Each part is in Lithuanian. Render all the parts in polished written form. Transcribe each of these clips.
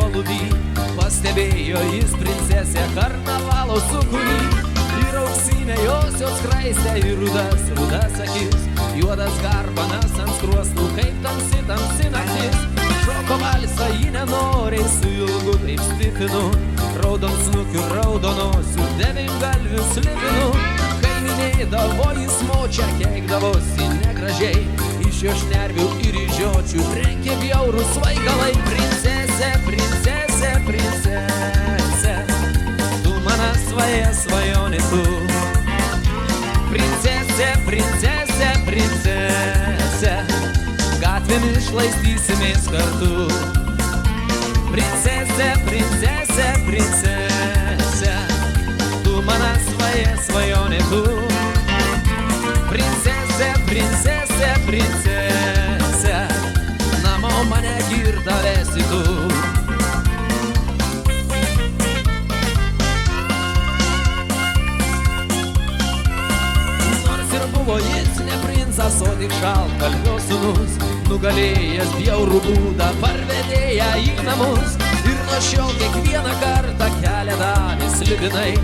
paluby, pastebėjo jis princesę karnavalo sūkurį. Ir auksinė josios skraistė, ir rudas akis, juodas garbanas ant skruostų, kaip tamsi naktis. Šoko valsą jį nenoriai, su ilgu taip stipinu, raudon snukiu, raudonosiu, devyngalviu slibinu. Kai minėdavo jis močia, keikdavosi negražiai, iš jo šnervių ir iš žiočių trenkė bjaurūs svaigalai. Princesė, princesė, princesė, tu mano svajonė tu. Princesė, princesė, princesė, gatvėmis šlaistysimės kartu. Princesė, princesė, princesė, tu mano svajonė tu. Princesė, princesė, princesė, namo mane girta vesi tu. Buvo jis ne princas, o tik šaltkalvio sūnus, nugalėjęs bjaurų būdą, parvedė ją į namus. Ir nuo šiol kiekvieną kartą kelią davė slibinai,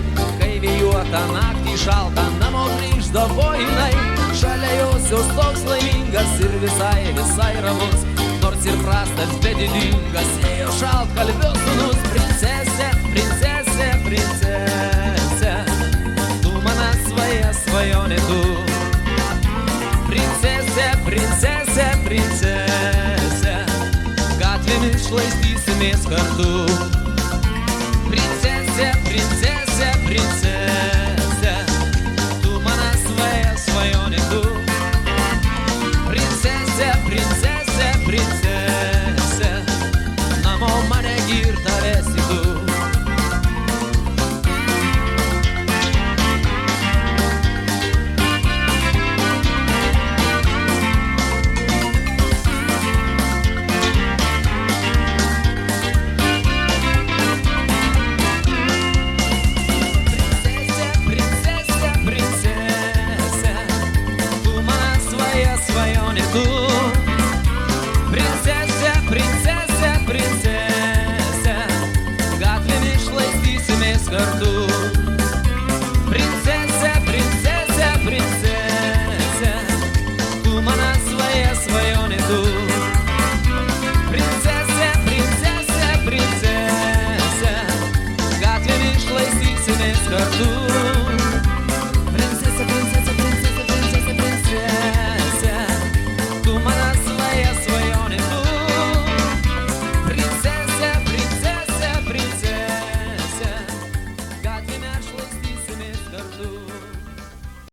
kai vėjuotą naktį šaltą namo grįždavo jinai. Šalia josios toks laimingas ir visai ramus, nors ir prastas, bet didingas ėjo šaltkalvio sūnus. Princesė, princesė, princesė, tu mano svajonė tu. Princesė, princesė, princesė, gatvėmis šlaistysimės kartu. Princesė, princesė.